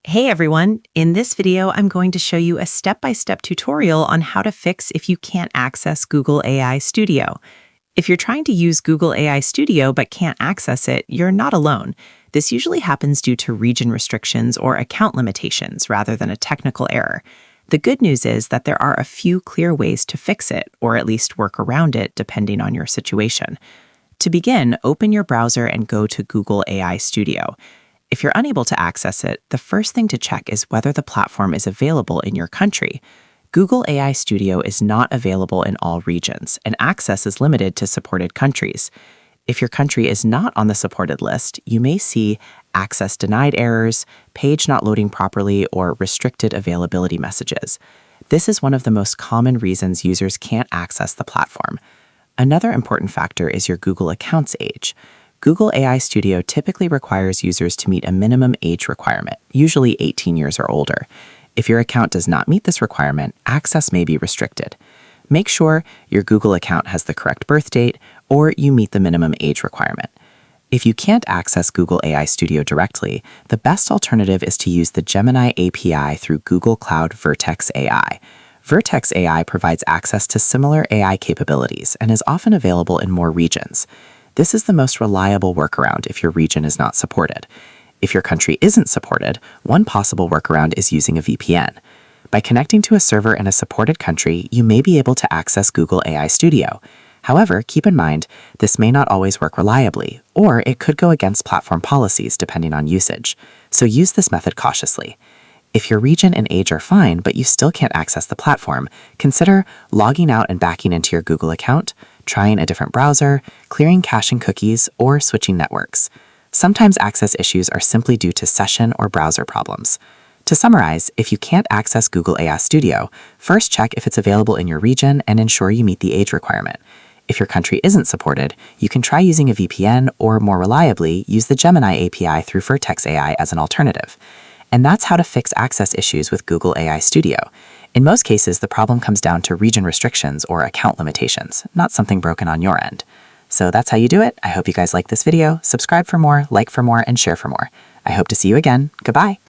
Hey everyone, in this video I'm going to show you a step-by-step tutorial on how to fix if you can't access Google AI Studio. If you're trying to use Google AI Studio but can't access it, you're not alone. This usually happens due to region restrictions or account limitations rather than a technical error. The good news is that there are a few clear ways to fix it, or at least work around it depending on your situation. To begin, open your browser and go to Google AI Studio. If you're unable to access it, the first thing to check is whether the platform is available in your country. Google AI Studio is not available in all regions, and access is limited to supported countries. If your country is not on the supported list, you may see access denied errors, page not loading properly, or restricted availability messages. This is one of the most common reasons users can't access the platform. Another important factor is your Google account's age. Google AI Studio typically requires users to meet a minimum age requirement, usually 18 years or older. If your account does not meet this requirement, access may be restricted. Make sure your Google account has the correct birth date or you meet the minimum age requirement. If you can't access Google AI Studio directly, the best alternative is to use the Gemini API through Google Cloud Vertex AI. Vertex AI provides access to similar AI capabilities and is often available in more regions. This is the most reliable workaround if your region is not supported. If your country isn't supported, one possible workaround is using a VPN. By connecting to a server in a supported country, you may be able to access Google AI Studio. However, keep in mind, this may not always work reliably, or it could go against platform policies depending on usage. So use this method cautiously. If your region and age are fine, but you still can't access the platform, consider logging out and backing into your Google account, trying a different browser, clearing cache and cookies, or switching networks. Sometimes access issues are simply due to session or browser problems. To summarize, if you can't access Google AI Studio, first check if it's available in your region and ensure you meet the age requirement. If your country isn't supported, you can try using a VPN or, more reliably, use the Gemini API through Vertex AI as an alternative. And that's how to fix access issues with Google AI Studio. In most cases, the problem comes down to region restrictions or account limitations, not something broken on your end. So that's how you do it. I hope you guys like this video. Subscribe for more, like for more, and share for more. I hope to see you again. Goodbye.